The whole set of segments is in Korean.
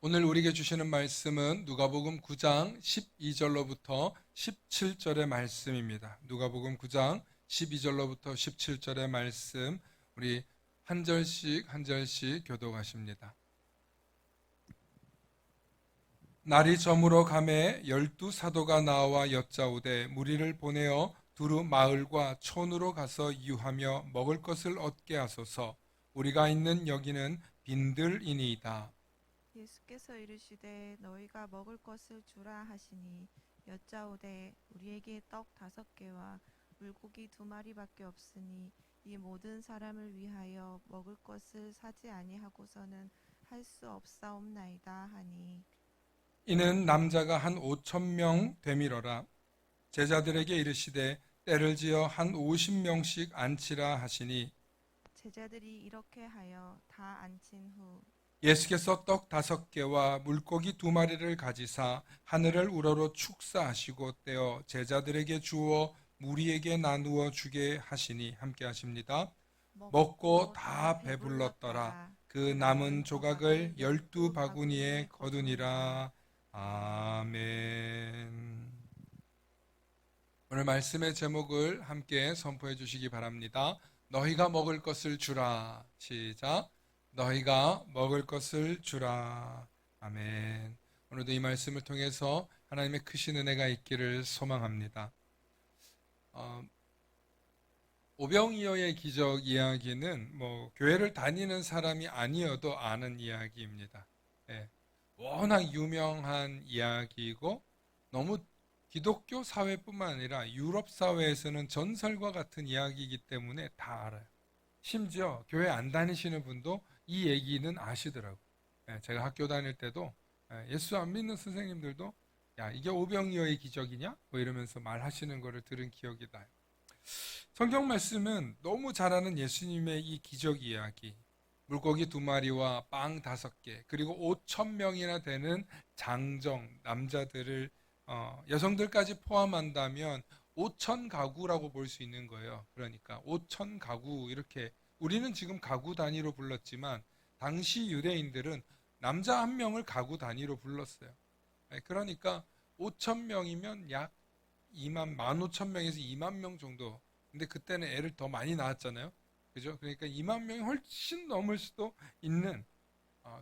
오늘 우리에게 주시는 말씀은 누가복음 9장 12절로부터 17절의 말씀입니다. 누가복음 9장 12절로부터 17절의 말씀, 우리 한 절씩 한 절씩 교독하십니다. 날이 저물어 가매 12사도가 나와 여짜오되 무리를 보내어 두루 마을과 촌으로 가서 유하며 먹을 것을 얻게 하소서. 우리가 있는 여기는 빈들이니이다. 예수께서 이르시되 너희가 먹을 것을 주라 하시니 여짜오되 우리에게 떡 5개와 물고기 2마리밖에 없으니 이 모든 사람을 위하여 먹을 것을 사지 아니하고서는 할 수 없사옵나이다 하니 이는 남자가 한 5,000명 되밀어라. 제자들에게 이르시되 때를 지어 한 50명씩 앉히라 하시니 제자들이 이렇게 하여 다 앉힌 후 예수께서 떡 5개와 물고기 2마리를 가지사 하늘을 우러러 축사하시고 떼어 제자들에게 주어 무리에게 나누어 주게 하시니 함께 하십니다. 먹고 다 배불렀더라. 그 남은 조각을 12바구니에 거두니라. 아멘. 오늘 말씀의 제목을 함께 선포해 주시기 바랍니다. 너희가 먹을 것을 주라. 시작. 너희가 먹을 것을 주라. 아멘. 오늘도 이 말씀을 통해서 하나님의 크신 은혜가 있기를 소망합니다. 오병이어의 기적 이야기는 교회를 다니는 사람이 아니어도 아는 이야기입니다. 예, 워낙 유명한 이야기이고 너무 기독교 사회뿐만 아니라 유럽 사회에서는 전설과 같은 이야기이기 때문에 다 알아요. 심지어 교회 안 다니시는 분도 이 얘기는 아시더라고요. 제가 학교 다닐 때도 예수 안 믿는 선생님들도 야, 이게 오병이어의 기적이냐? 이러면서 말하시는 거를 들은 기억이 나요. 성경 말씀은 너무 잘 아는 예수님의 이 기적 이야기, 물고기 2마리와 빵 5개, 그리고 5,000명이나 되는 장정, 남자들을 여성들까지 포함한다면 5천 가구라고 볼 수 있는 거예요. 그러니까 5천 가구, 이렇게 우리는 지금 가구 단위로 불렀지만 당시 유대인들은 남자 한 명을 가구 단위로 불렀어요. 그러니까 5천 명이면 약 15,000명에서 2만 명 정도. 근데 그때는 애를 더 많이 낳았잖아요. 그죠? 그러니까 2만 명이 훨씬 넘을 수도 있는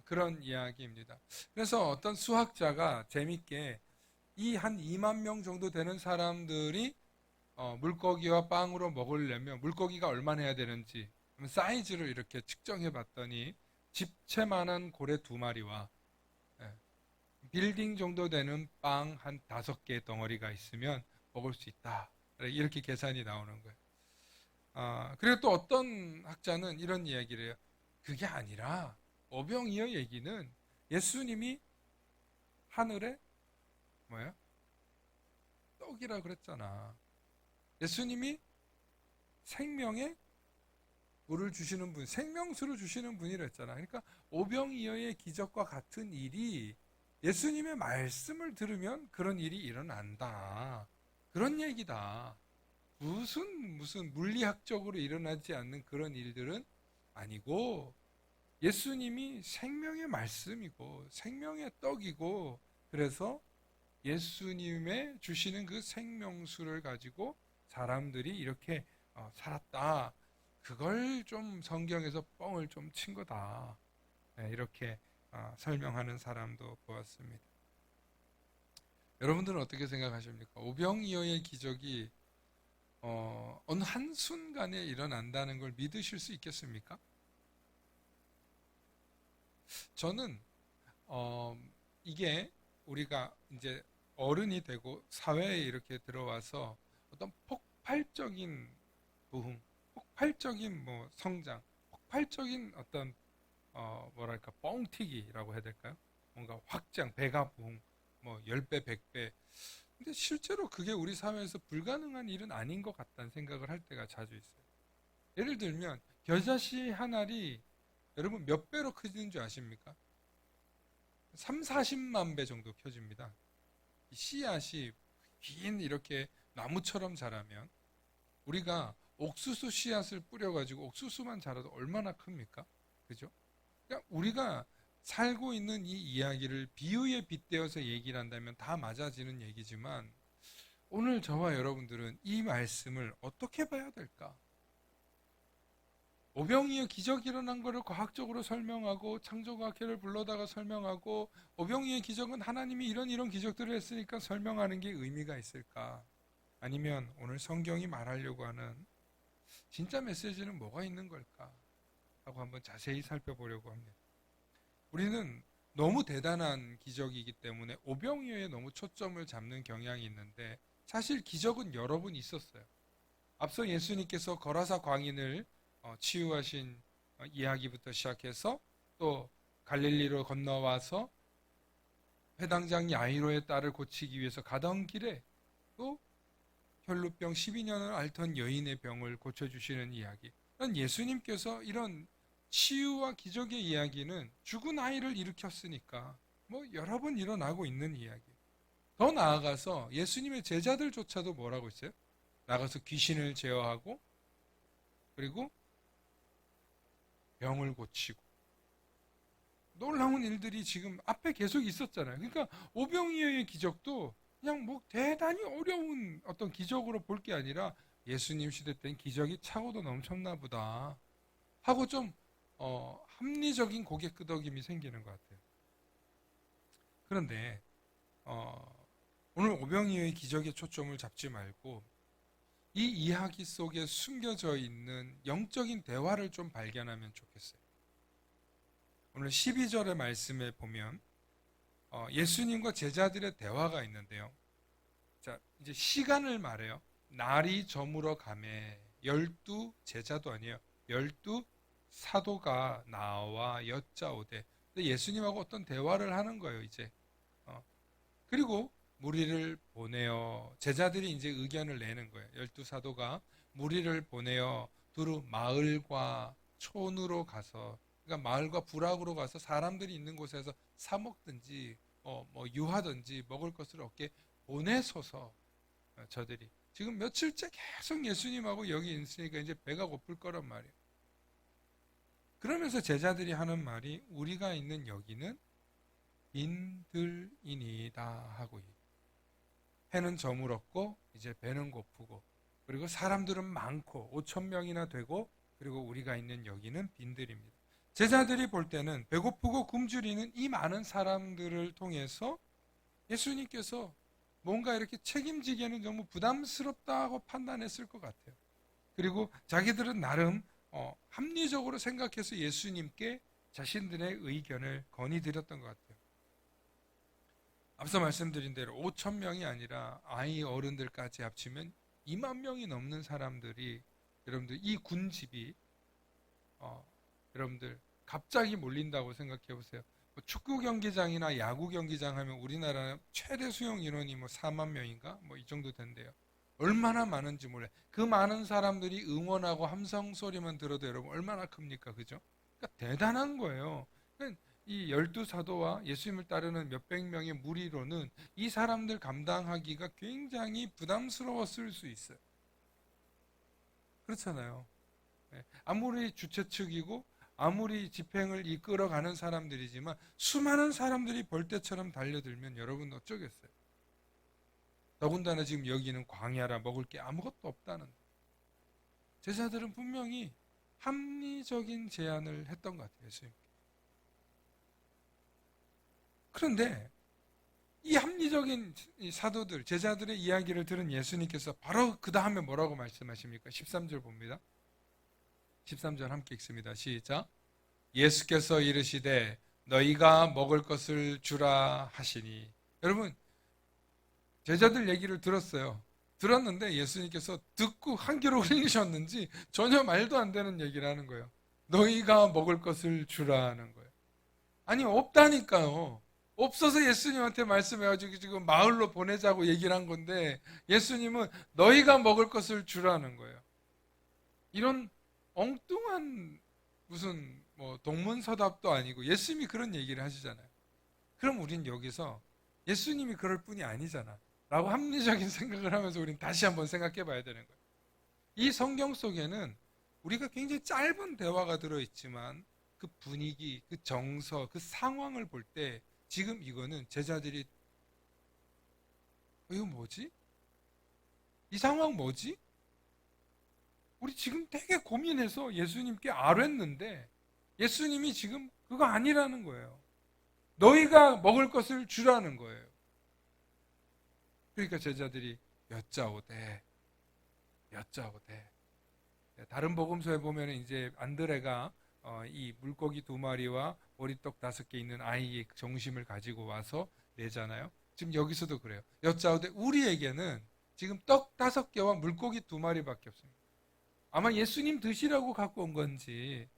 그런 이야기입니다. 그래서 어떤 수학자가 재밌게 이 한 2만 명 정도 되는 사람들이 물고기와 빵으로 먹으려면 물고기가 얼마나 해야 되는지 사이즈를 이렇게 측정해 봤더니 집채만한 고래 2마리와 빌딩 정도 되는 빵 한 5개 덩어리가 있으면 먹을 수 있다. 이렇게 계산이 나오는 거예요. 그리고 또 어떤 학자는 이런 이야기를 해요. 그게 아니라 오병이어 얘기는 예수님이 하늘에 뭐야? 떡이라 그랬잖아. 예수님이 생명의 물을 주시는 분, 생명수를 주시는 분이라 했잖아. 그러니까 오병이어의 기적과 같은 일이 예수님의 말씀을 들으면 그런 일이 일어난다. 그런 얘기다. 무슨 물리학적으로 일어나지 않는 그런 일들은 아니고 예수님이 생명의 말씀이고 생명의 떡이고 그래서 예수님의 주시는 그 생명수를 가지고 사람들이 이렇게 살았다. 그걸 좀 성경에서 뻥을 좀 친 거다. 이렇게 설명하는 사람도 보았습니다. 여러분들은 어떻게 생각하십니까? 오병이어의 기적이 어느 한순간에 일어난다는 걸 믿으실 수 있겠습니까? 저는 이게 우리가 이제 어른이 되고 사회에 이렇게 들어와서 어떤 폭발적인 부흥, 폭발적인 성장, 폭발적인 어떤 뭐랄까 뻥튀기라고 해야 될까요? 뭔가 확장, 배가 부흥, 10배, 100배. 근데 실제로 그게 우리 사회에서 불가능한 일은 아닌 것 같다는 생각을 할 때가 자주 있어요. 예를 들면 겨자씨 한 알이 여러분 몇 배로 커지는 줄 아십니까? 3, 40만 배 정도 켜집니다. 씨앗이 긴 이렇게 나무처럼 자라면 우리가 옥수수 씨앗을 뿌려가지고 옥수수만 자라도 얼마나 큽니까? 그죠? 그러니까 우리가 살고 있는 이 이야기를 비유에 빗대어서 얘기를 한다면 다 맞아지는 얘기지만 오늘 저와 여러분들은 이 말씀을 어떻게 봐야 될까? 오병이어 기적이 일어난 것을 과학적으로 설명하고 창조과학회를 불러다가 설명하고 오병이어 기적은 하나님이 이런 기적들을 했으니까 설명하는 게 의미가 있을까? 아니면 오늘 성경이 말하려고 하는 진짜 메시지는 뭐가 있는 걸까? 하고 한번 자세히 살펴보려고 합니다. 우리는 너무 대단한 기적이기 때문에 오병이어에 너무 초점을 잡는 경향이 있는데 사실 기적은 여러 번 있었어요. 앞서 예수님께서 거라사 광인을 치유하신 이야기부터 시작해서 또 갈릴리로 건너와서 회당장 야이로의 딸을 고치기 위해서 가던 길에 또 혈루병 12년을 앓던 여인의 병을 고쳐주시는 이야기. 예수님께서 이런 치유와 기적의 이야기는 죽은 아이를 일으켰으니까 뭐 여러 번 일어나고 있는 이야기. 더 나아가서 예수님의 제자들조차도 뭐라고 했어요? 나가서 귀신을 제어하고 그리고 병을 고치고 놀라운 일들이 지금 앞에 계속 있었잖아요. 그러니까 오병이어의 기적도 그냥 뭐 대단히 어려운 어떤 기적으로 볼 게 아니라 예수님 시대 때는 기적이 차고도 넘쳤나 보다 하고 좀 합리적인 고개 끄덕임이 생기는 것 같아요. 그런데 오늘 오병이어의 기적에 초점을 잡지 말고 이 이야기 속에 숨겨져 있는 영적인 대화를 좀 발견하면 좋겠어요. 오늘 12절의 말씀에 보면 예수님과 제자들의 대화가 있는데요. 자, 이제 시간을 말해요. 날이 저물어 가매 12 제자도 아니에요. 12 사도가 나와 여짜오되. 예수님하고 어떤 대화를 하는 거예요, 이제. 그리고 무리를 보내어 제자들이 이제 의견을 내는 거예요. 12 사도가 무리를 보내어 두루 마을과 촌으로 가서 그러니까 마을과 부락으로 가서 사람들이 있는 곳에서 사 먹든지 뭐 유하든지 먹을 것을 얻게 보내소서. 저들이 지금 며칠째 계속 예수님하고 여기 있으니까 이제 배가 고플 거란 말이에요. 그러면서 제자들이 하는 말이 우리가 있는 여기는 빈들이니이다 하고 해는 저물었고 이제 배는 고프고 그리고 사람들은 많고 5천 명이나 되고 그리고 우리가 있는 여기는 빈들입니다. 제자들이 볼 때는 배고프고 굶주리는 이 많은 사람들을 통해서 예수님께서 뭔가 이렇게 책임지기에는 너무 부담스럽다고 판단했을 것 같아요. 그리고 자기들은 나름 합리적으로 생각해서 예수님께 자신들의 의견을 건의드렸던 것 같아요. 앞서 말씀드린 대로 5천 명이 아니라 아이 어른들까지 합치면 2만 명이 넘는 사람들이 여러분들 이 군집이 여러분들 갑자기 몰린다고 생각해 보세요. 뭐 축구 경기장이나 야구 경기장 하면 우리나라 최대 수용 인원이 뭐 4만 명인가 뭐 이 정도 된대요. 얼마나 많은지 몰라요. 그 많은 사람들이 응원하고 함성 소리만 들어도 여러분 얼마나 큽니까, 그죠? 그러니까 대단한 거예요. 그러니까 이 12사도와 예수님을 따르는 몇백 명의 무리로는 이 사람들 감당하기가 굉장히 부담스러웠을 수 있어요. 그렇잖아요. 아무리 주최 측이고 아무리 집행을 이끌어가는 사람들이지만 수많은 사람들이 벌떼처럼 달려들면 여러분 어쩌겠어요? 더군다나 지금 여기는 광야라 먹을 게 아무것도 없다는데 제자들은 분명히 합리적인 제안을 했던 것 같아요. 예수님. 그런데 이 합리적인 사도들, 제자들의 이야기를 들은 예수님께서 바로 그 다음에 뭐라고 말씀하십니까? 13절 봅니다. 13절 함께 읽습니다. 시작. 예수께서 이르시되 너희가 먹을 것을 주라 하시니. 여러분 제자들 얘기를 들었어요. 들었는데 예수님께서 듣고 한기로 흘리셨는지 전혀 말도 안 되는 얘기를 하는 거예요. 너희가 먹을 것을 주라 하는 거예요. 아니 없다니까요. 없어서 예수님한테 말씀해가지고 지금 마을로 보내자고 얘기를 한 건데 예수님은 너희가 먹을 것을 주라는 거예요. 이런 엉뚱한 무슨 뭐 동문서답도 아니고 예수님이 그런 얘기를 하시잖아요. 그럼 우린 여기서 예수님이 그럴 뿐이 아니잖아 라고 합리적인 생각을 하면서 우린 다시 한번 생각해 봐야 되는 거예요. 이 성경 속에는 우리가 굉장히 짧은 대화가 들어있지만 그 분위기, 그 정서, 그 상황을 볼 때 지금 이거는 제자들이 이거 뭐지? 이 상황 뭐지? 우리 지금 되게 고민해서 예수님께 아뢰는데 예수님이 지금 그거 아니라는 거예요. 너희가 먹을 것을 주라는 거예요. 그러니까 제자들이 여짜오되 다른 복음서에 보면 이제 안드레가 이 물고기 2마리와 보리떡 5개 있는 아이의 정심을 가지고 와서 내잖아요. 지금 여기서도 그래요. 여짜오되 우리에게는 지금 떡 5개와 물고기 2마리밖에 없습니다. 아마 예수님 드시라고 갖고 온 건지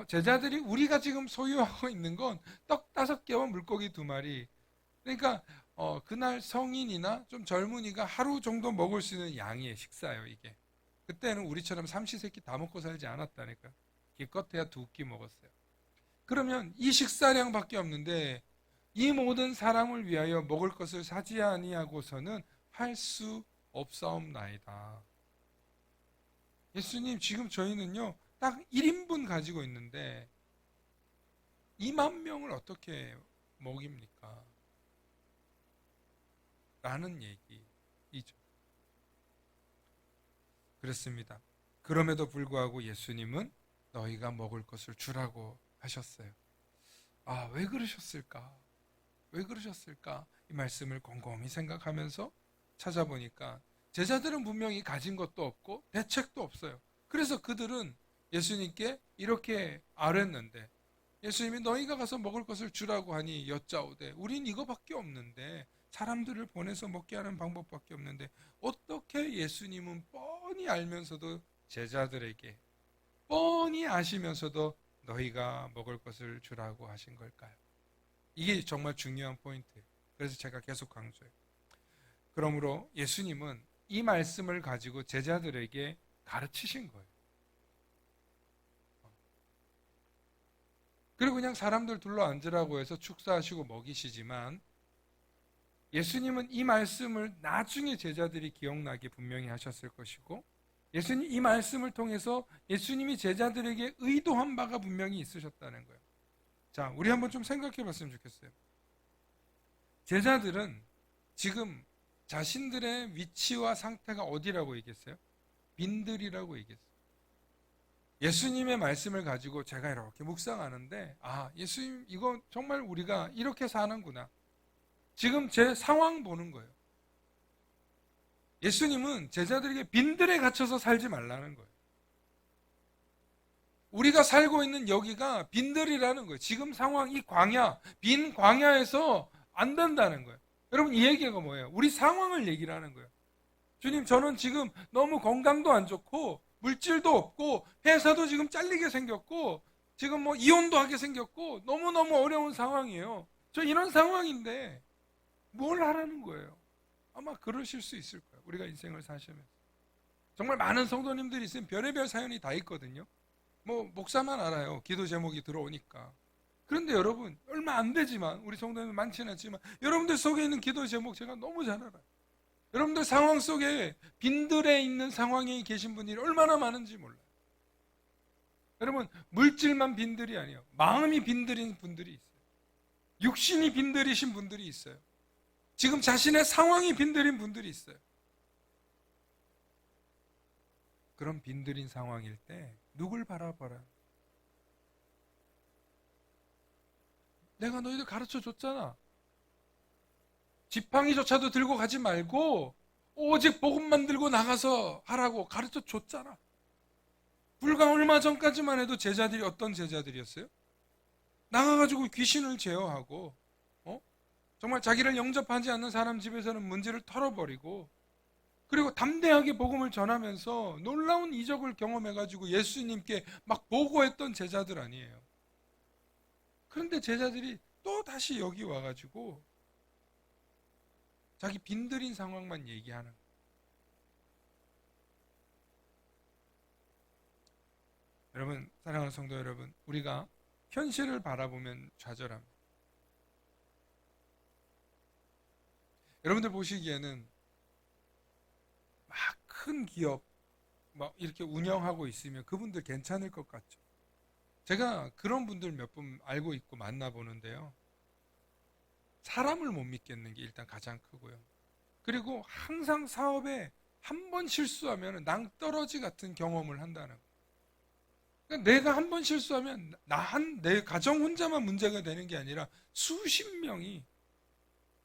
제자들이 우리가 지금 소유하고 있는 건 떡 5개와 물고기 2마리. 그러니까 그날 성인이나 좀 젊은이가 하루 정도 먹을 수 있는 양의 식사예요, 이게. 그때는 우리처럼 삼시세끼 다 먹고 살지 않았다니까. 기껏해야 2끼 먹었어요. 그러면 이 식사량밖에 없는데 이 모든 사람을 위하여 먹을 것을 사지 아니하고서는 할 수 없사옵나이다. 예수님, 지금 저희는요 딱 1인분 가지고 있는데 2만 명을 어떻게 먹입니까? 라는 얘기이죠. 그렇습니다. 그럼에도 불구하고 예수님은 너희가 먹을 것을 주라고 하셨어요. 아, 왜 그러셨을까? 왜 그러셨을까? 이 말씀을 곰곰이 생각하면서 찾아보니까 제자들은 분명히 가진 것도 없고 대책도 없어요. 그래서 그들은 예수님께 이렇게 아뢰는데 예수님이 너희가 가서 먹을 것을 주라고 하니 여짜오되 우린 이거밖에 없는데 사람들을 보내서 먹게 하는 방법밖에 없는데 어떻게 예수님은 뻔히 알면서도 제자들에게 뻔히 아시면서도 너희가 먹을 것을 주라고 하신 걸까요? 이게 정말 중요한 포인트예요. 그래서 제가 계속 강조해요. 그러므로 예수님은 이 말씀을 가지고 제자들에게 가르치신 거예요. 그리고 그냥 사람들 둘러 앉으라고 해서 축사하시고 먹이시지만 예수님은 이 말씀을 나중에 제자들이 기억나게 분명히 하셨을 것이고 예수님 이 말씀을 통해서 예수님이 제자들에게 의도한 바가 분명히 있으셨다는 거예요. 자, 우리 한번 좀 생각해 봤으면 좋겠어요. 제자들은 지금 자신들의 위치와 상태가 어디라고 얘기했어요? 빈들이라고 얘기했어요. 예수님의 말씀을 가지고 제가 이렇게 묵상하는데 예수님 이거 정말 우리가 이렇게 사는구나. 지금 제 상황 보는 거예요. 예수님은 제자들에게 빈들에 갇혀서 살지 말라는 거예요. 우리가 살고 있는 여기가 빈들이라는 거예요. 지금 상황, 이 광야, 빈 광야에서 안 된다는 거예요. 여러분 이 얘기가 뭐예요? 우리 상황을 얘기를 하는 거예요. 주님, 저는 지금 너무 건강도 안 좋고 물질도 없고 회사도 지금 잘리게 생겼고 지금 뭐 이혼도 하게 생겼고 너무너무 어려운 상황이에요. 저 이런 상황인데 뭘 하라는 거예요? 아마 그러실 수 있을 거예요. 우리가 인생을 사시면서. 정말 많은 성도님들이 있으면 별의별 사연이 다 있거든요. 뭐 목사만 알아요. 기도 제목이 들어오니까. 그런데 여러분 얼마 안 되지만 우리 성도님 많지는 않지만 여러분들 속에 있는 기도 제목 제가 너무 잘 알아요. 여러분들 상황 속에 빈들에 있는 상황에 계신 분들이 얼마나 많은지 몰라요. 여러분 물질만 빈들이 아니에요. 마음이 빈들인 분들이 있어요. 육신이 빈들이신 분들이 있어요. 지금 자신의 상황이 빈들인 분들이 있어요. 그런 빈들인 상황일 때 누굴 바라봐라? 내가 너희들 가르쳐 줬잖아. 지팡이조차도 들고 가지 말고 오직 복음만 들고 나가서 하라고 가르쳐 줬잖아. 불과 얼마 전까지만 해도 제자들이 어떤 제자들이었어요? 나가가지고 귀신을 제어하고 정말 자기를 영접하지 않는 사람 집에서는 문제를 털어버리고 그리고 담대하게 복음을 전하면서 놀라운 이적을 경험해가지고 예수님께 막 보고했던 제자들 아니에요. 그런데 제자들이 또 다시 여기 와가지고 자기 빈들인 상황만 얘기하는 거예요. 여러분, 사랑하는 성도 여러분, 우리가 현실을 바라보면 좌절합니다. 여러분들 보시기에는 막 큰 기업 막 이렇게 운영하고 있으면 그분들 괜찮을 것 같죠. 제가 그런 분들 몇 분 알고 있고 만나보는데요. 사람을 못 믿겠는 게 일단 가장 크고요. 그리고 항상 사업에 한 번 실수하면 낭떠러지 같은 경험을 한다는 거예요. 그러니까 내가 한 번 실수하면 내 가정 혼자만 문제가 되는 게 아니라 수십 명이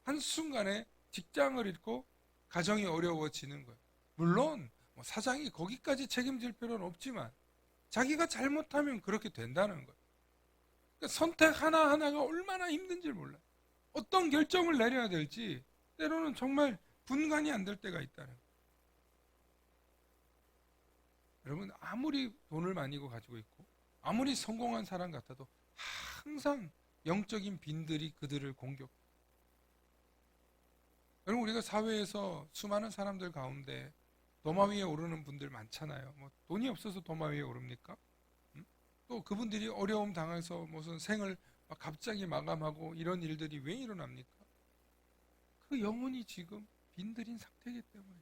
한순간에 직장을 잃고 가정이 어려워지는 거예요. 물론 뭐 사장이 거기까지 책임질 필요는 없지만 자기가 잘못하면 그렇게 된다는 거예요. 그러니까 선택 하나하나가 얼마나 힘든지 몰라요. 어떤 결정을 내려야 될지 때로는 정말 분간이 안 될 때가 있다는 거예요. 여러분 아무리 돈을 많이 가지고 있고 아무리 성공한 사람 같아도 항상 영적인 빈들이 그들을 공격. 여러분 우리가 사회에서 수많은 사람들 가운데 도마 위에 오르는 분들 많잖아요. 뭐 돈이 없어서 도마 위에 오릅니까? 또 그분들이 어려움 당해서 무슨 생을 갑자기 마감하고 이런 일들이 왜 일어납니까? 그 영혼이 지금 빈들인 상태이기 때문에.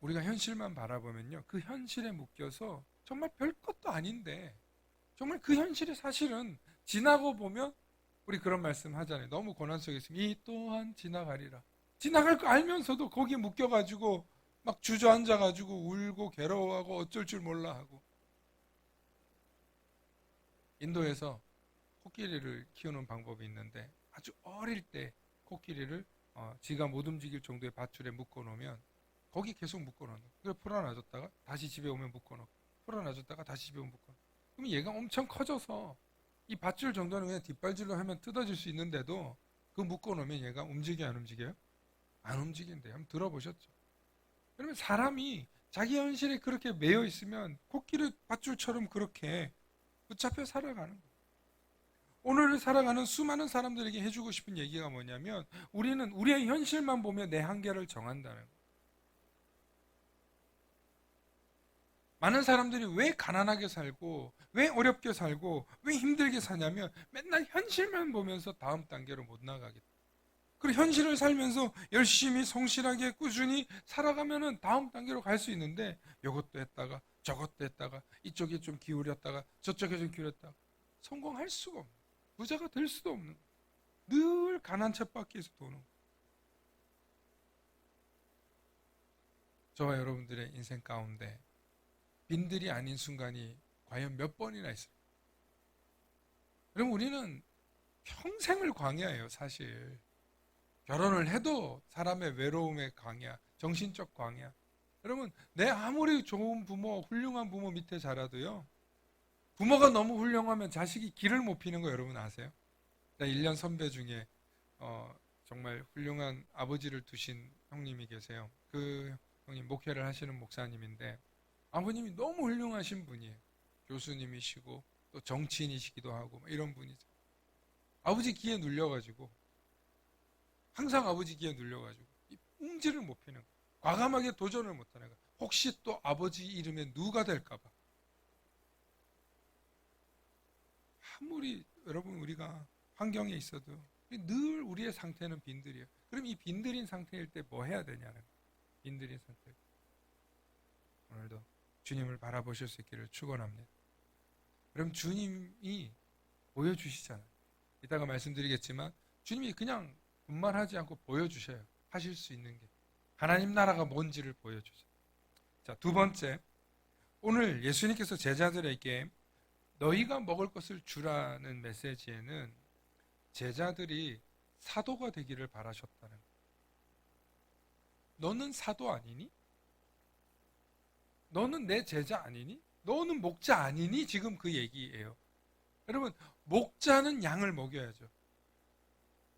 우리가 현실만 바라보면요. 그 현실에 묶여서 정말 별것도 아닌데 정말 그 현실이 사실은 지나고 보면 우리 그런 말씀 하잖아요. 너무 고난 속에 있으면 이 또한 지나가리라. 지나갈 거 알면서도 거기에 묶여가지고 막 주저앉아가지고 울고 괴로워하고 어쩔 줄 몰라 하고. 인도에서 코끼리를 키우는 방법이 있는데 아주 어릴 때 코끼리를 지가 못 움직일 정도의 밧줄에 묶어놓으면 거기 계속 묶어놓는 거예요. 그걸 풀어놔줬다가 다시 집에 오면 묶어놓고 풀어놔줬다가 다시 집에 오면 묶어놓고. 그럼 얘가 엄청 커져서 이 밧줄 정도는 그냥 뒷발질로 하면 뜯어질 수 있는데도 그 묶어놓으면 얘가 움직여 안 움직여요? 안 움직인대요. 한번 들어보셨죠? 그러면 사람이 자기 현실에 그렇게 매여 있으면 코끼리 밧줄처럼 그렇게 붙잡혀 살아가는 거예요. 오늘을 살아가는 수많은 사람들에게 해주고 싶은 얘기가 뭐냐면 우리는 우리의 현실만 보며 내 한계를 정한다는 거예요. 많은 사람들이 왜 가난하게 살고 왜 어렵게 살고 왜 힘들게 사냐면 맨날 현실만 보면서 다음 단계로 못 나가겠다. 그리고 현실을 살면서 열심히 성실하게 꾸준히 살아가면은 다음 단계로 갈 수 있는데 이것도 했다가 저것도 했다가 이쪽에 좀 기울였다가 저쪽에 좀 기울였다가 성공할 수가 없는, 부자가 될 수도 없는, 늘 가난 쳇바퀴에서 도는 거예요. 저와 여러분들의 인생 가운데 빈들이 아닌 순간이 과연 몇 번이나 있어요. 그럼 우리는 평생을 광야예요, 사실. 결혼을 해도 사람의 외로움의 광야, 정신적 광야. 여러분, 내 아무리 좋은 부모, 훌륭한 부모 밑에 자라도요, 부모가 너무 훌륭하면 자식이 길을 못 피는 거 여러분 아세요? 1년 선배 중에 정말 훌륭한 아버지를 두신 형님이 계세요. 그 형님 목회를 하시는 목사님인데 아버님이 너무 훌륭하신 분이에요. 교수님이시고 또 정치인이시기도 하고 이런 분이죠. 아버지 기에 눌려가지고 항상 아버지 기에 눌려가지고 이 웅지를 못 피는 거예요. 과감하게 도전을 못하는 거예요. 혹시 또 아버지 이름에 누가 될까봐. 아무리 여러분 우리가 환경에 있어도 늘 우리의 상태는 빈들이에요. 그럼 이 빈들인 상태일 때 뭐 해야 되냐는 거예요. 빈들인 상태. 오늘도 주님을 바라보실 수 있기를 축원합니다. 그럼 주님이 보여주시잖아요. 이따가 말씀드리겠지만 주님이 그냥 분만하지 않고 보여주셔요. 하실 수 있는 게. 하나님 나라가 뭔지를 보여주세요. 자, 두 번째. 오늘 예수님께서 제자들에게 너희가 먹을 것을 주라는 메시지에는 제자들이 사도가 되기를 바라셨다는 거예요. 너는 사도 아니니? 너는 내 제자 아니니? 너는 목자 아니니? 지금 그 얘기예요. 여러분, 목자는 양을 먹여야죠.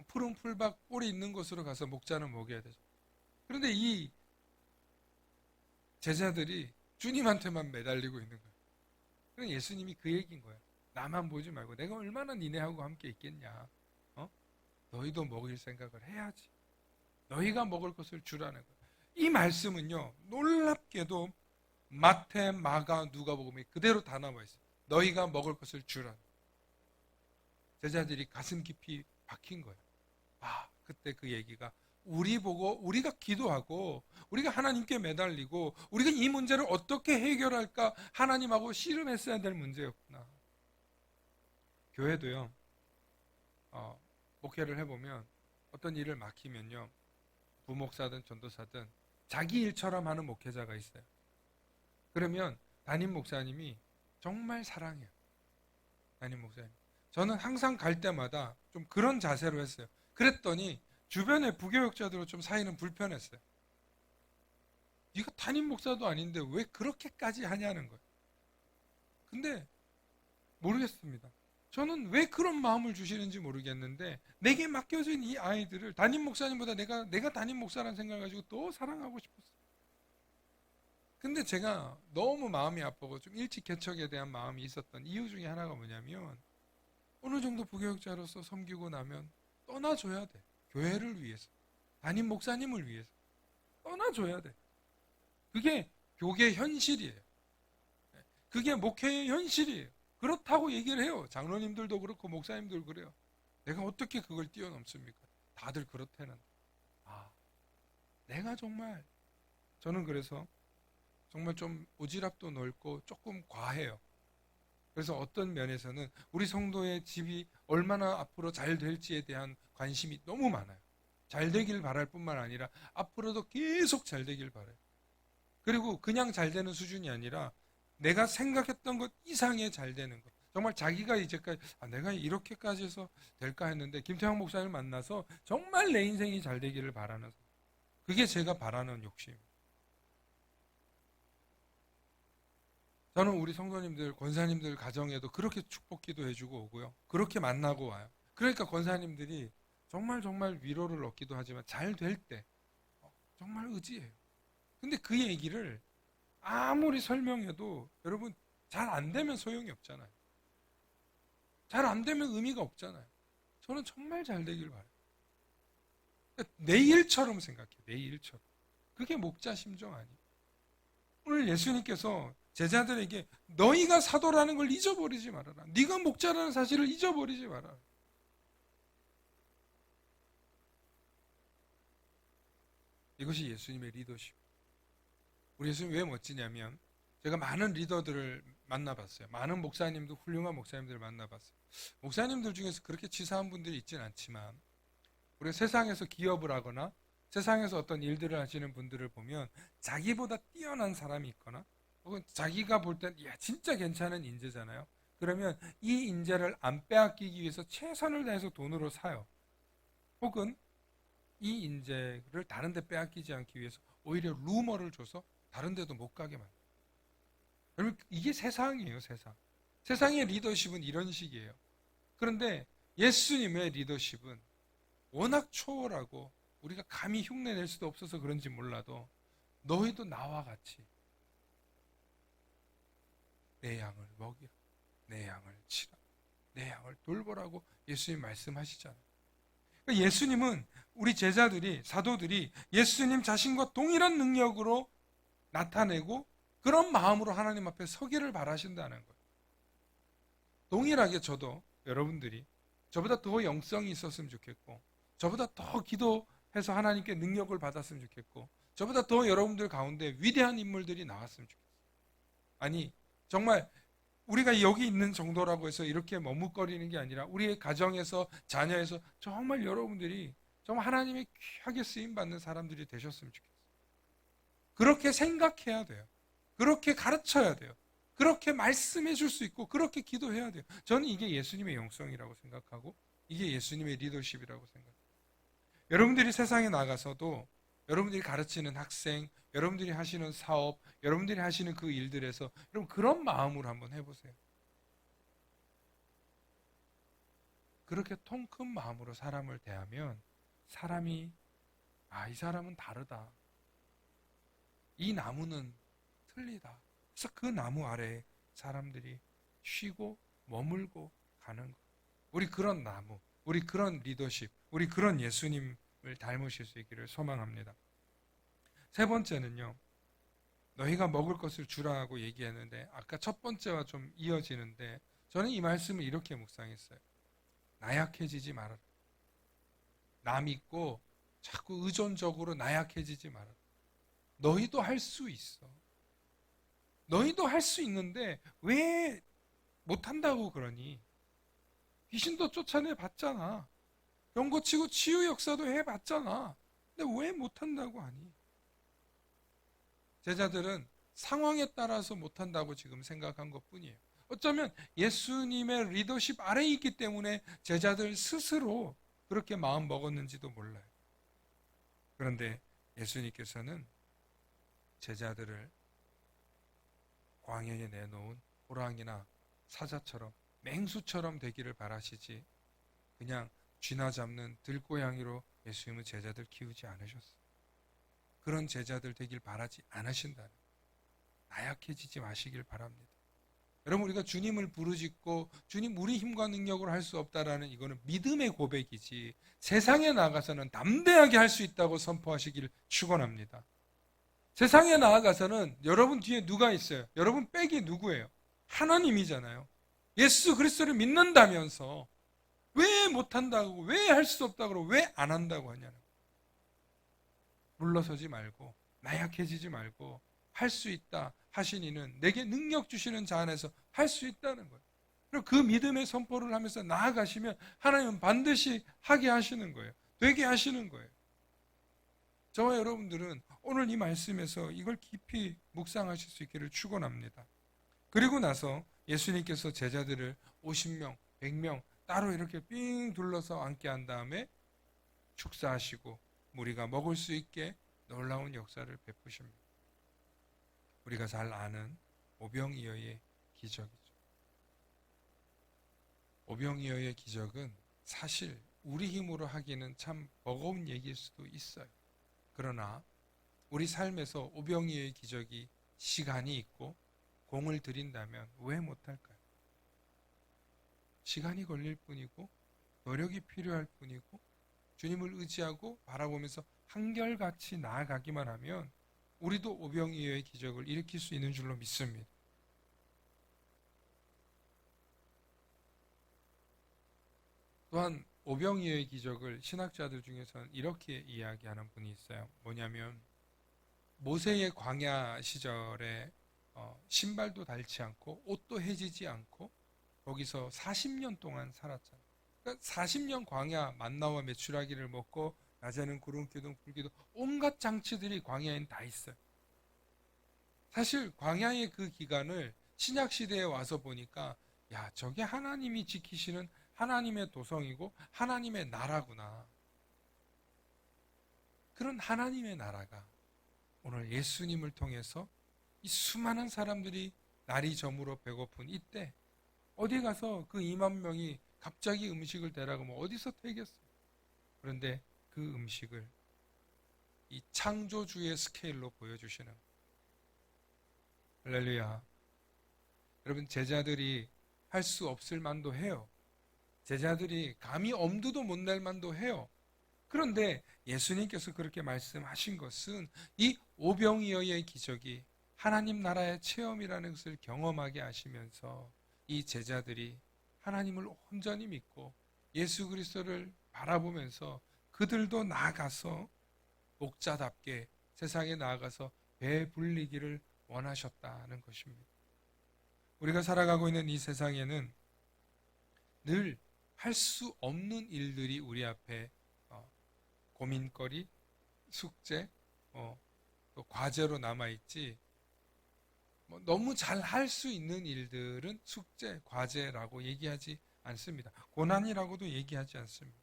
푸른 풀밭 꼴이 있는 곳으로 가서 목자는 먹여야 되죠. 그런데 이 제자들이 주님한테만 매달리고 있는 거예요. 그럼 예수님이 그 얘기인 거예요. 나만 보지 말고 내가 얼마나 니네하고 함께 있겠냐. 너희도 먹일 생각을 해야지. 너희가 먹을 것을 주라는 거예요. 이 말씀은요. 놀랍게도 마태, 마가, 누가복음에 그대로 다 나와 있어요. 너희가 먹을 것을 주라. 제자들이 가슴 깊이 박힌 거예요. 그때 그 얘기가 우리 보고 우리가 기도하고 우리가 하나님께 매달리고 우리가 이 문제를 어떻게 해결할까 하나님하고 씨름했어야 될 문제였구나. 교회도요. 목회를 해보면 어떤 일을 맡기면요. 부목사든 전도사든 자기 일처럼 하는 목회자가 있어요. 그러면 담임 목사님이 정말 사랑해요. 담임 목사님. 저는 항상 갈 때마다 좀 그런 자세로 했어요. 그랬더니 주변의 부교육자들로 좀 사이는 불편했어요. 네가 담임 목사도 아닌데 왜 그렇게까지 하냐는 거예요. 근데 모르겠습니다. 저는 왜 그런 마음을 주시는지 모르겠는데 내게 맡겨진 이 아이들을 담임 목사님보다 내가 담임 목사라는 생각을 가지고 더 사랑하고 싶었어요. 근데 제가 너무 마음이 아프고 좀 일찍 개척에 대한 마음이 있었던 이유 중에 하나가 뭐냐면 어느 정도 부교육자로서 섬기고 나면 떠나줘야 돼. 교회를 위해서. 담임 목사님을 위해서. 떠나줘야 돼. 그게 교계 현실이에요. 그게 목회의 현실이에요. 그렇다고 얘기를 해요. 장로님들도 그렇고 목사님들도 그래요. 내가 어떻게 그걸 뛰어넘습니까? 다들 그렇다는데. 내가 정말 저는 그래서 정말 좀 오지랖도 넓고 조금 과해요. 그래서 어떤 면에서는 우리 성도의 집이 얼마나 앞으로 잘 될지에 대한 관심이 너무 많아요. 잘 되길 바랄 뿐만 아니라 앞으로도 계속 잘 되길 바라요. 그리고 그냥 잘 되는 수준이 아니라 내가 생각했던 것 이상의 잘 되는 것. 정말 자기가 이제까지 내가 이렇게까지 해서 될까 했는데 김태형 목사님을 만나서 정말 내 인생이 잘 되기를 바라는 그게 제가 바라는 욕심입니다. 저는 우리 성도님들, 권사님들 가정에도 그렇게 축복 기도해주고 오고요. 그렇게 만나고 와요. 그러니까 권사님들이 정말 위로를 얻기도 하지만 잘 될 때 정말 의지해요. 근데 그 얘기를 아무리 설명해도 여러분 잘 안 되면 소용이 없잖아요. 잘 안 되면 의미가 없잖아요. 저는 정말 잘 되길 바라요. 그러니까 내 일처럼 생각해. 내 일처럼. 그게 목자 심정 아니에요. 오늘 예수님께서 제자들에게 너희가 사도라는 걸 잊어버리지 말아라. 네가 목자라는 사실을 잊어버리지 말아라. 이것이 예수님의 리더십. 우리 예수님 왜 멋지냐면 제가 많은 리더들을 만나봤어요. 많은 목사님도 훌륭한 목사님들을 만나봤어요. 목사님들 중에서 그렇게 치사한 분들이 있지는 않지만 우리가 세상에서 기업을 하거나 세상에서 어떤 일들을 하시는 분들을 보면 자기보다 뛰어난 사람이 있거나 혹은 자기가 볼 땐 진짜 괜찮은 인재잖아요. 그러면 이 인재를 안 빼앗기기 위해서 최선을 다해서 돈으로 사요. 혹은 이 인재를 다른 데 빼앗기지 않기 위해서 오히려 루머를 줘서 다른 데도 못 가게 만들어요. 여러분 이게 세상이에요. 세상. 세상의 리더십은 이런 식이에요. 그런데 예수님의 리더십은 워낙 초월하고 우리가 감히 흉내낼 수도 없어서 그런지 몰라도 너희도 나와 같이 내 양을 먹이라, 내 양을 치라, 내 양을 돌보라고 예수님 말씀하시잖아요. 그러니까 예수님은 우리 제자들이 사도들이 예수님 자신과 동일한 능력으로 나타내고 그런 마음으로 하나님 앞에 서기를 바라신다는 거예요. 동일하게 저도 여러분들이 저보다 더 영성이 있었으면 좋겠고 저보다 더 기도해서 하나님께 능력을 받았으면 좋겠고 저보다 더 여러분들 가운데 위대한 인물들이 나왔으면 좋겠어요. 아니 정말 우리가 여기 있는 정도라고 해서 이렇게 머뭇거리는 게 아니라 우리의 가정에서 자녀에서 정말 여러분들이 정말 하나님의 귀하게 쓰임받는 사람들이 되셨으면 좋겠어요. 그렇게 생각해야 돼요. 그렇게 가르쳐야 돼요. 그렇게 말씀해 줄 수 있고 그렇게 기도해야 돼요. 저는 이게 예수님의 영성이라고 생각하고 이게 예수님의 리더십이라고 생각해요. 여러분들이 세상에 나가서도 여러분들이 가르치는 학생, 여러분들이 하시는 사업, 여러분들이 하시는 그 일들에서 여러분 그런 마음으로 한번 해보세요. 그렇게 통 큰 마음으로 사람을 대하면 사람이 이 사람은 다르다. 이 나무는 틀리다. 그래서 그 나무 아래에 사람들이 쉬고 머물고 가는 것. 우리 그런 나무, 우리 그런 리더십, 우리 그런 예수님을 닮으실 수 있기를 소망합니다. 세 번째는요. 너희가 먹을 것을 주라고 얘기했는데 아까 첫 번째와 좀 이어지는데 저는 이 말씀을 이렇게 묵상했어요. 나약해지지 말아라. 나 믿고 자꾸 의존적으로 나약해지지 마라. 너희도 할 수 있어. 너희도 할 수 있는데 왜 못한다고 그러니? 귀신도 쫓아내 봤잖아. 병 고치고 치유 역사도 해봤잖아. 근데 왜 못한다고 하니? 제자들은 상황에 따라서 못한다고 지금 생각한 것 뿐이에요. 어쩌면 예수님의 리더십 아래에 있기 때문에 제자들 스스로 그렇게 마음 먹었는지도 몰라요. 그런데 예수님께서는 제자들을 광야에 내놓은 호랑이나 사자처럼 맹수처럼 되기를 바라시지 그냥 쥐나 잡는 들고양이로 예수님은 제자들 키우지 않으셨어요. 그런 제자들 되길 바라지 않으신다는, 나약해지지 마시길 바랍니다. 여러분, 우리가 주님을 부르짖고 주님 우리 힘과 능력으로 할 수 없다라는 이거는 믿음의 고백이지 세상에 나가서는 담대하게 할 수 있다고 선포하시길 축원합니다. 세상에 나아가서는 여러분 뒤에 누가 있어요? 여러분 백이 누구예요? 하나님이잖아요. 예수 그리스도를 믿는다면서 왜 못한다고, 왜 할 수 없다고, 왜 안 한다고 하냐는, 물러서지 말고 나약해지지 말고 할 수 있다 하신 이는 내게 능력 주시는 자 안에서 할 수 있다는 거예요. 그리고 그 믿음의 선포를 하면서 나아가시면 하나님은 반드시 하게 하시는 거예요. 되게 하시는 거예요. 저와 여러분들은 오늘 이 말씀에서 이걸 깊이 묵상하실 수 있기를 축원합니다. 그리고 나서 예수님께서 제자들을 50명, 100명 따로 이렇게 삥 둘러서 앉게 한 다음에 축사하시고 우리가 먹을 수 있게 놀라운 역사를 베푸십니다. 우리가 잘 아는 오병이어의 기적이죠. 오병이어의 기적은 사실 우리 힘으로 하기는 참 버거운 얘기일 수도 있어요. 그러나 우리 삶에서 오병이어의 기적이 시간이 있고 공을 들인다면 왜 못할까요? 시간이 걸릴 뿐이고 노력이 필요할 뿐이고 주님을 의지하고 바라보면서 한결같이 나아가기만 하면 우리도 오병이어의 기적을 일으킬 수 있는 줄로 믿습니다. 또한 오병이어의 기적을 신학자들 중에서는 이렇게 이야기하는 분이 있어요. 뭐냐면 모세의 광야 시절에 신발도 닳지 않고 옷도 해지지 않고 거기서 40년 동안 살았잖아요. 그러니까 40년 광야 만나와 메추라기를 먹고 낮에는 구름 기둥 불 기둥 온갖 장치들이 광야엔 다 있어요. 사실 광야의 그 기간을 신약 시대에 와서 보니까 야, 저게 하나님이 지키시는 하나님의 도성이고 하나님의 나라구나. 그런 하나님의 나라가 오늘 예수님을 통해서 이 수많은 사람들이 날이 저물어 배고픈 이때 어디 가서 그 2만 명이 갑자기 음식을 대라고 하면 어디서 되겠어요? 그런데 그 음식을 이 창조주의 스케일로 보여주시는, 할렐루야. 여러분, 제자들이 할 수 없을 만도 해요. 제자들이 감히 엄두도 못 낼 만도 해요. 그런데 예수님께서 그렇게 말씀하신 것은 이 오병이어의 기적이 하나님 나라의 체험이라는 것을 경험하게 하시면서 이 제자들이 하나님을 온전히 믿고 예수 그리스도를 바라보면서 그들도 나아가서 목자답게 세상에 나아가서 배 불리기를 원하셨다는 것입니다. 우리가 살아가고 있는 이 세상에는 늘 할 수 없는 일들이 우리 앞에 고민거리, 숙제, 또 과제로 남아있지, 너무 잘 할 수 있는 일들은 숙제, 과제라고 얘기하지 않습니다. 고난이라고도 얘기하지 않습니다.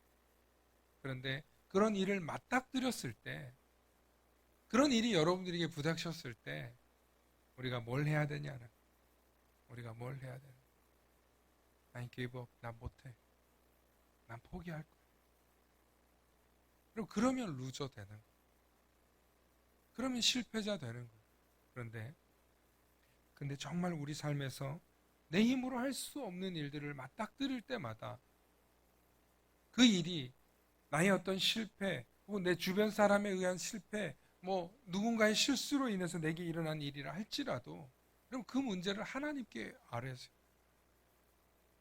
그런데 그런 일을 맞닥뜨렸을 때, 그런 일이 여러분들에게 부닥쳤을 때 우리가 뭘 해야 되냐는, 우리가 뭘 해야 되는, 난 give up, 난 못해, 난 포기할 거야. 그리고 그러면 루저 되는 거예요. 그러면 실패자 되는 거예요. 근데 정말 우리 삶에서 내 힘으로 할 수 없는 일들을 맞닥뜨릴 때마다 그 일이 나의 어떤 실패 혹은 내 주변 사람에 의한 실패, 누군가의 실수로 인해서 내게 일어난 일이라 할지라도 그럼 그 문제를 하나님께 아뢰세요.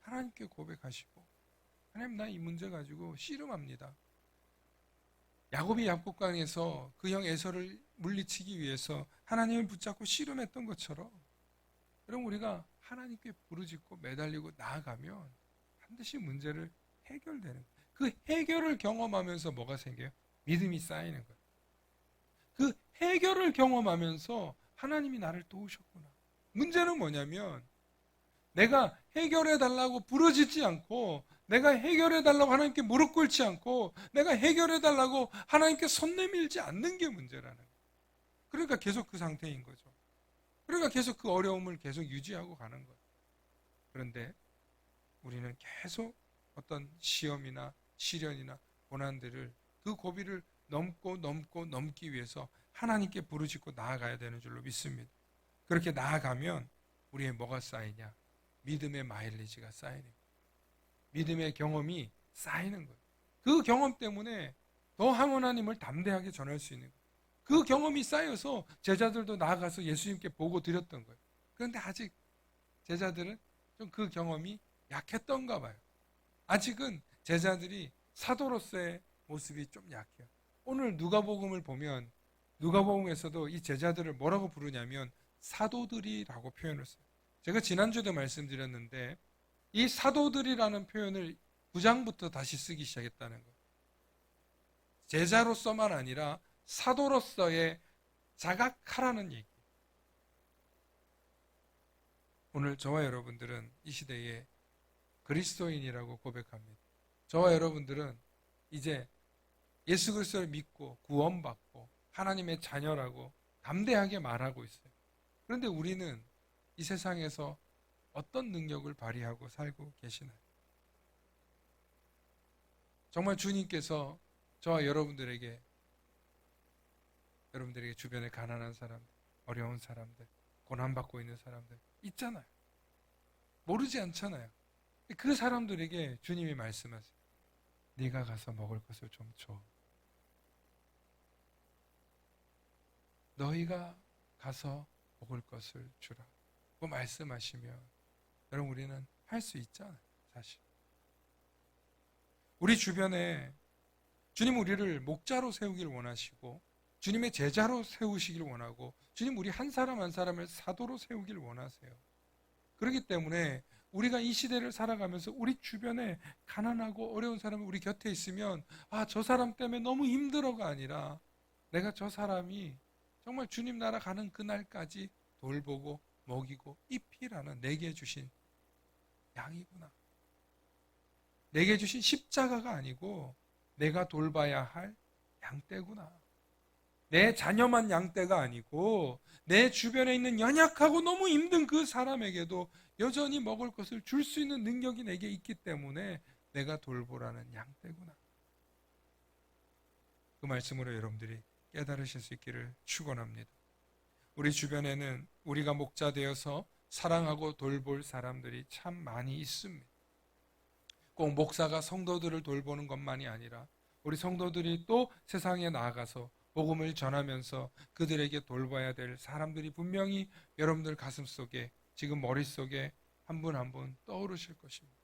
하나님께 고백하시고, 하나님, 나 이 문제 가지고 씨름합니다. 야곱이 약복강에서 그 형 에서를 물리치기 위해서 하나님을 붙잡고 씨름했던 것처럼, 여러분, 우리가 하나님께 부르짖고 매달리고 나아가면 반드시 문제를 해결되는 거예요. 그 해결을 경험하면서 뭐가 생겨요? 믿음이 쌓이는 거예요. 그 해결을 경험하면서 하나님이 나를 도우셨구나. 문제는 뭐냐면 내가 해결해 달라고 부르짖지 않고, 내가 해결해 달라고 하나님께 무릎 꿇지 않고, 내가 해결해 달라고 하나님께 손 내밀지 않는 게 문제라는 거예요. 그러니까 계속 그 상태인 거죠. 그러니까 계속 그 어려움을 계속 유지하고 가는 거예요. 그런데 우리는 계속 어떤 시험이나 시련이나 고난들을, 그 고비를 넘기 위해서 하나님께 부르짖고 나아가야 되는 줄로 믿습니다. 그렇게 나아가면 우리의 뭐가 쌓이냐? 믿음의 마일리지가 쌓이는 거예요. 믿음의 경험이 쌓이는 거예요. 그 경험 때문에 더 하나님을 담대하게 전할 수 있는 거예요. 그 경험이 쌓여서 제자들도 나아가서 예수님께 보고 드렸던 거예요. 그런데 아직 제자들은 좀 그 경험이 약했던가 봐요. 아직은 제자들이 사도로서의 모습이 좀 약해요. 오늘 누가복음을 보면 누가복음에서도 이 제자들을 뭐라고 부르냐면 사도들이라고 표현을 써요. 제가 지난주에도 말씀드렸는데 이 사도들이라는 표현을 9장부터 다시 쓰기 시작했다는 거예요. 제자로서만 아니라 사도로서의 자각하라는 얘기. 오늘 저와 여러분들은 이 시대에 그리스도인이라고 고백합니다. 저와 여러분들은 이제 예수 그리스도를 믿고 구원받고 하나님의 자녀라고 담대하게 말하고 있어요. 그런데 우리는 이 세상에서 어떤 능력을 발휘하고 살고 계시나요? 정말 주님께서 저와 여러분들에게 주변에 가난한 사람들, 어려운 사람들, 고난받고 있는 사람들 있잖아요. 모르지 않잖아요. 그 사람들에게 주님이 말씀하세요. 네가 가서 먹을 것을 좀 줘. 너희가 가서 먹을 것을 주라. 그 말씀하시면 여러분 우리는 할 수 있잖아요. 사실. 우리 주변에 주님 우리를 목자로 세우길 원하시고 주님의 제자로 세우시길 원하고 주님 우리 한 사람 한 사람을 사도로 세우길 원하세요. 그렇기 때문에 우리가 이 시대를 살아가면서 우리 주변에 가난하고 어려운 사람이 우리 곁에 있으면 저 사람 때문에 너무 힘들어가 아니라 내가 저 사람이 정말 주님 나라 가는 그날까지 돌보고 먹이고 입히라는 내게 주신 양이구나. 내게 주신 십자가가 아니고 내가 돌봐야 할 양떼구나. 내 자녀만 양떼가 아니고 내 주변에 있는 연약하고 너무 힘든 그 사람에게도 여전히 먹을 것을 줄 수 있는 능력이 내게 있기 때문에 내가 돌보라는 양떼구나. 그 말씀으로 여러분들이 깨달으실 수 있기를 축원합니다. 우리 주변에는 우리가 목자 되어서 사랑하고 돌볼 사람들이 참 많이 있습니다. 꼭 목사가 성도들을 돌보는 것만이 아니라 우리 성도들이 또 세상에 나아가서 복음을 전하면서 그들에게 돌봐야 될 사람들이 분명히 여러분들 가슴속에 지금 머릿속에 한 분 한 분 떠오르실 것입니다.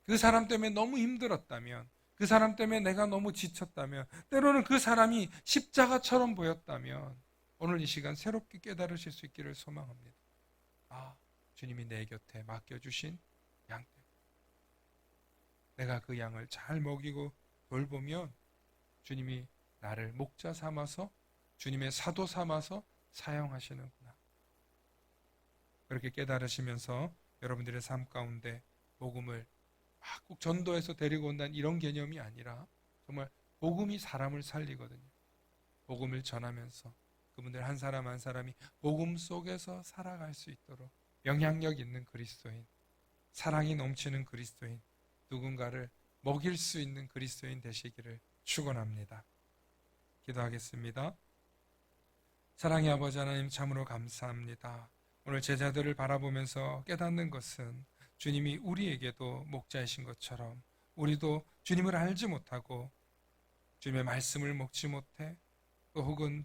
그 사람 때문에 너무 힘들었다면, 그 사람 때문에 내가 너무 지쳤다면, 때로는 그 사람이 십자가처럼 보였다면 오늘 이 시간 새롭게 깨달으실 수 있기를 소망합니다. 주님이 내 곁에 맡겨주신 양떼. 내가 그 양을 잘 먹이고 돌보면 주님이 나를 목자 삼아서 주님의 사도 삼아서 사용하시는구나. 그렇게 깨달으시면서 여러분들의 삶 가운데 복음을 꼭 전도해서 데리고 온다는 이런 개념이 아니라 정말 복음이 사람을 살리거든요. 복음을 전하면서 그분들 한 사람 한 사람이 복음 속에서 살아갈 수 있도록 영향력 있는 그리스도인, 사랑이 넘치는 그리스도인, 누군가를 먹일 수 있는 그리스도인 되시기를 축원합니다. 기도하겠습니다. 사랑의 아버지 하나님 참으로 감사합니다. 오늘 제자들을 바라보면서 깨닫는 것은 주님이 우리에게도 목자이신 것처럼 우리도 주님을 알지 못하고 주님의 말씀을 먹지 못해 또 혹은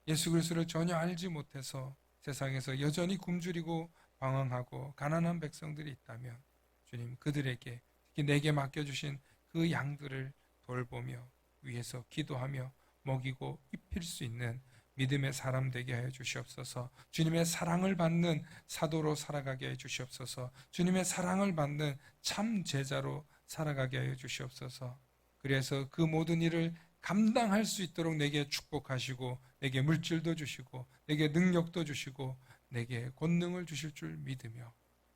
예수 그리스도를 전혀 알지 못해서 세상에서 여전히 굶주리고 방황하고 가난한 백성들이 있다면 주님 그들에게 특히 내게 맡겨주신 그 양들을 돌보며 위해서 기도하며 먹이고 입힐 수 있는 믿음의 사람 되게 하여 주시옵소서. 주님의 사랑을 받는 사도로 살아가게 해 주시옵소서. 주님의 사랑을 받는 참 제자로 살아가게 하여 주시옵소서. 그래서 그 모든 일을 감당할 수 있도록 내게 축복하시고 내게 물질도 주시고 내게 능력도 주시고 내게 권능을 주실 줄 믿으며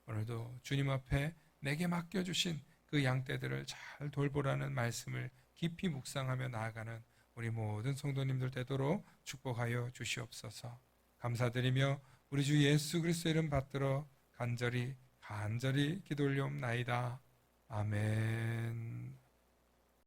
오늘도 주님 앞에 내게 맡겨주신 그 양떼들을 잘 돌보라는 말씀을 깊이 묵상하며 나아가는 우리 모든 성도님들 되도록 축복하여 주시옵소서. 감사드리며 우리 주 예수 그리스도의 이름 받들어 간절히 기도 올리옵나이다. 아멘.